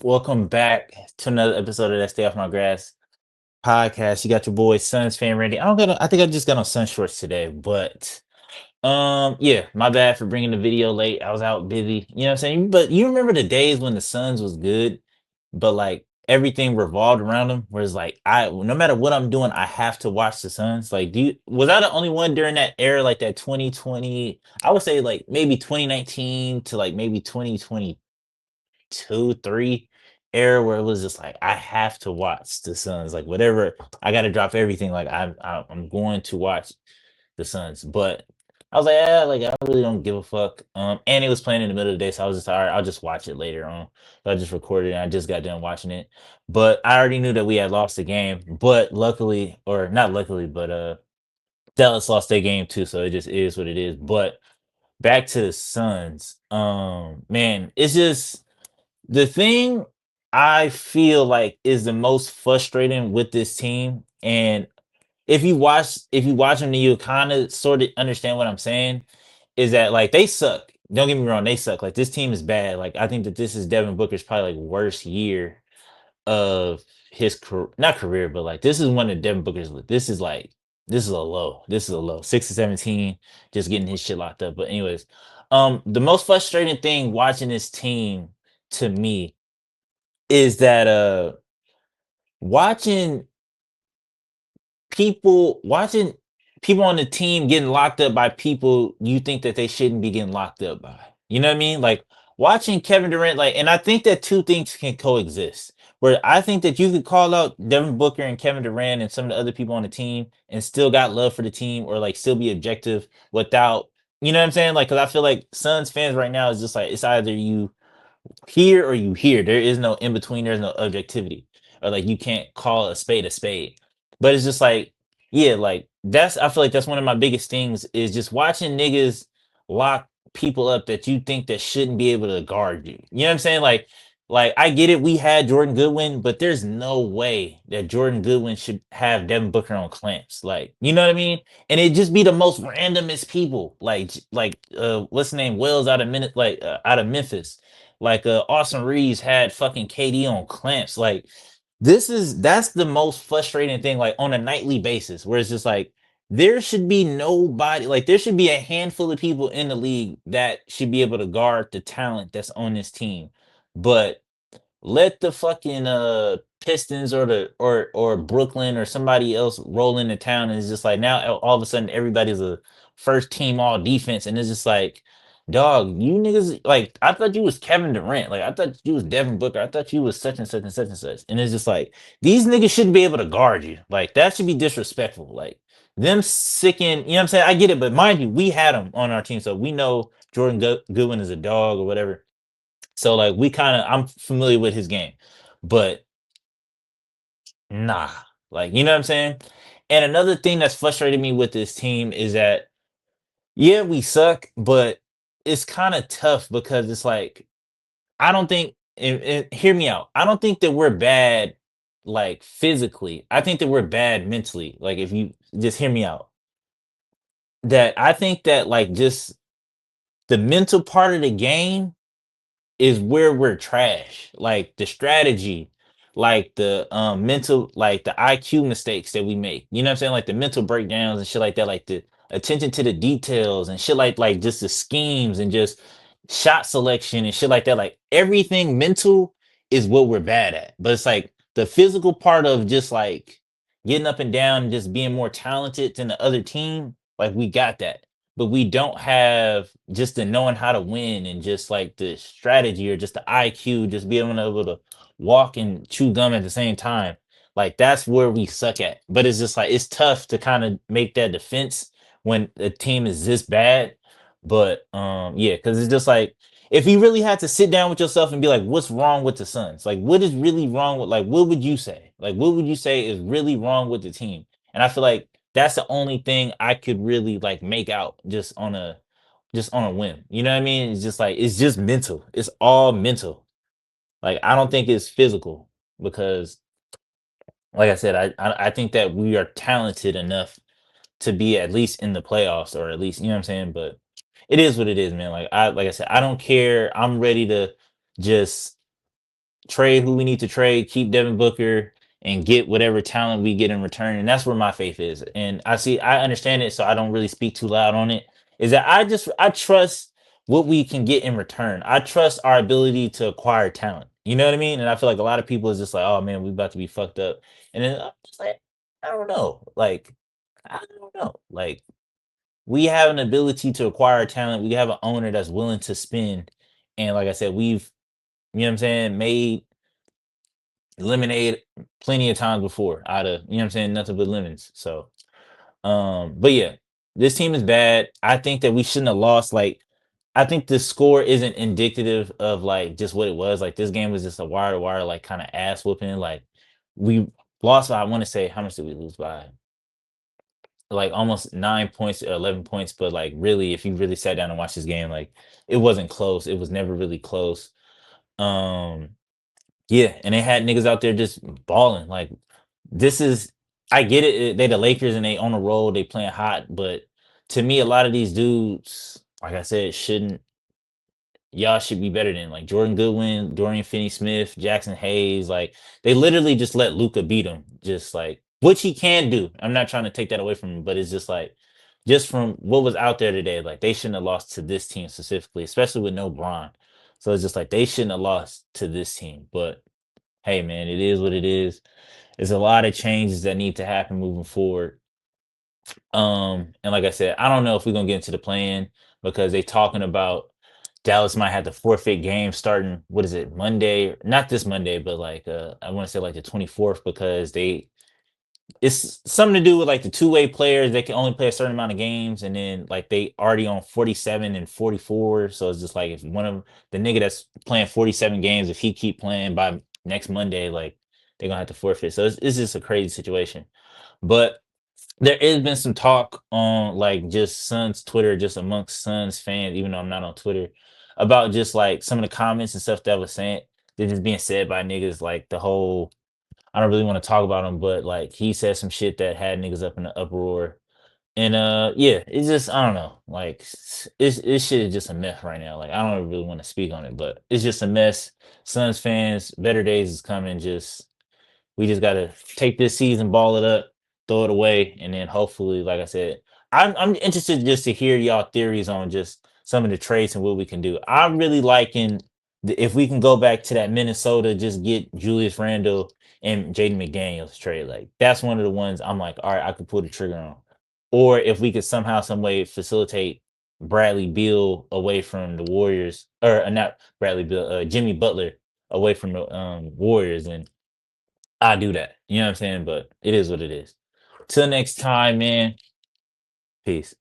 Welcome back to another episode of that Stay Off My Grass podcast. You got your boy Suns fan Randy. I think I just got on Sun Shorts today, but yeah, my bad for bringing the video late. I was out busy. You know what I'm saying? But you remember the days when the Suns was good, but like everything revolved around them. Whereas like I no matter what I'm doing, I have to watch the Suns. Like, was I the only one during that era, like that 2020? I would say like maybe 2019 to like maybe 2020 2, 3 era where it was just like, I have to watch the Suns, like, whatever I gotta drop everything, like, I'm going to watch the Suns, but I was like, "Yeah, like, I really don't give a fuck," and it was playing in the middle of the day, so I was just, "Alright, I'll just watch it later on." So I just recorded it, and I just got done watching it, but I already knew that we had lost the game, but luckily or not luckily, but, Dallas lost their game too, so it just is what it is, but back to the Suns, man, it's just the thing I feel like is the most frustrating with this team, and if you watch them, then you kind of sort of understand what I'm saying, is that like they suck. Don't get me wrong, they suck. Like this team is bad. Like I think that this is Devin Booker's probably like worst year of his career, not career, but like this is one of Devin Booker's. This is a low. This is a low. 6 to 17, just getting his shit locked up. But anyways, the most frustrating thing watching this team to me is that watching watching people on the team getting locked up by people you think that they shouldn't be getting locked up by. You know what I mean? Like watching Kevin Durant, like, and I think that two things can coexist. Where I think that you could call out Devin Booker and Kevin Durant and some of the other people on the team and still got love for the team or like still be objective without, you know what I'm saying? Like, cause I feel like Suns fans right now is just like it's either you here or you here. There is no in between. There's no objectivity, or like you can't call a spade a spade. But it's just like, yeah, like that's. I feel like that's one of my biggest things is just watching niggas lock people up that you think that shouldn't be able to guard you. You know what I'm saying? Like I get it. We had Jordan Goodwin, but there's no way that Jordan Goodwin should have Devin Booker on clamps. Like, you know what I mean? And it just be the most randomest people. What's the name? Wells out of out of Memphis, like Austin Reeves had fucking KD on clamps. Like that's the most frustrating thing, like on a nightly basis, where it's just like there should be nobody, like there should be a handful of people in the league that should be able to guard the talent that's on this team. But let the fucking Pistons or Brooklyn or somebody else roll into town, and it's just like now all of a sudden everybody's a first team all defense, and it's just like, dog, you niggas, like I thought you was Kevin Durant, like I thought you was Devin Booker, I thought you was such and such and such and such, and it's just like these niggas shouldn't be able to guard you, like that should be disrespectful, like them sicking, you know what I'm saying? I get it, but mind you, we had them on our team, so we know Jordan Goodwin is a dog or whatever, so like I'm familiar with his game. But nah, like you know what I'm saying? And another thing that's frustrated me with this team is that yeah, we suck, but it's kind of tough because it's like I don't think and hear me out. I don't think that we're bad like physically. I think that we're bad mentally. Like if you just hear me out. That I think that like just the mental part of the game is where we're trash. Like the strategy, like the mental, like the IQ mistakes that we make. You know what I'm saying? Like the mental breakdowns and shit like that, like the attention to the details and shit like just the schemes and just shot selection and shit like that. Like everything mental is what we're bad at. But it's like the physical part of just like getting up and down and just being more talented than the other team, like we got that, but we don't have just the knowing how to win and just like the strategy or just the IQ, just being able to walk and chew gum at the same time. Like that's where we suck at. But it's just like it's tough to kind of make that defense when the team is this bad. But yeah, because it's just like if you really had to sit down with yourself and be like, what's wrong with the Suns? Like, what is really wrong with, like, what would you say? Like, what would you say is really wrong with the team? And I feel like that's the only thing I could really like make out just on a whim. You know what I mean? It's just like it's just mental. It's all mental. Like I don't think it's physical because like I said, I think that we are talented enough to be at least in the playoffs or at least, you know what I'm saying? But it is what it is, man. Like I said, I don't care. I'm ready to just trade who we need to trade, keep Devin Booker, and get whatever talent we get in return. And that's where my faith is. And I understand it, so I don't really speak too loud on it. Is that I trust what we can get in return. I trust our ability to acquire talent. You know what I mean? And I feel like a lot of people is just like, oh man, we about to be fucked up. And then I'm just like, I don't know. Like, I don't know. Like, we have an ability to acquire talent. We have an owner that's willing to spend. And like I said, we've, you know what I'm saying, made lemonade plenty of times before out of, you know what I'm saying, nothing but lemons. So, but yeah, this team is bad. I think that we shouldn't have lost. Like, I think the score isn't indicative of like just what it was. Like, this game was just a wire to wire, like kind of ass whooping. Like, we lost by, I want to say, how much did we lose by? Like almost 9 points, 11 points. But like, really, if you really sat down and watched this game, like, it wasn't close. It was never really close. Um, Yeah, and they had niggas out there just balling. Like, this is, I get it. They the Lakers and they on a roll. They playing hot, but to me, a lot of these dudes, like I said, shouldn't. Y'all should be better than like Jordan Goodwin, Dorian Finney-Smith, Jackson Hayes. Like, they literally just let Luca beat him. Just like, which he can do. I'm not trying to take that away from him, but it's just like, just from what was out there today, like they shouldn't have lost to this team specifically, especially with no Bron. So it's just like they shouldn't have lost to this team. But hey man, it is what it is. There's a lot of changes that need to happen moving forward. And like I said, I don't know if we're gonna get into the plan because they talking about Dallas might have to forfeit games starting, what is it, Monday? Not this Monday, but like I want to say like the 24th, because they, it's something to do with like the two-way players. They can only play a certain amount of games, and then like they already on 47 and 44. So it's just like, if one of the nigga that's playing 47 games, if he keep playing by next Monday, like they're gonna have to forfeit. So it's just a crazy situation. But there has been some talk on like just Suns Twitter, just amongst Suns fans, even though I'm not on Twitter, about just like some of the comments and stuff that was saying, they're just being said by niggas, like the whole, I don't really want to talk about him, but like he said some shit that had niggas up in the uproar. And yeah, it's just, I don't know. Like, it's shit is just a mess right now. Like, I don't really want to speak on it, but it's just a mess. Suns fans, better days is coming. Just, we just gotta take this season, ball it up, throw it away, and then hopefully, like I said, I'm interested just to hear y'all theories on just some of the trades and what we can do. I'm really liking if we can go back to that Minnesota, just get Julius Randle and Jaden McDaniels trade. Like, that's one of the ones I'm like, all right, I could pull the trigger on. Or if we could somehow, some way facilitate Bradley Beal away from the Warriors, or not Bradley Beal, Jimmy Butler away from the Warriors, and I do that. You know what I'm saying? But it is what it is. Till next time, man. Peace.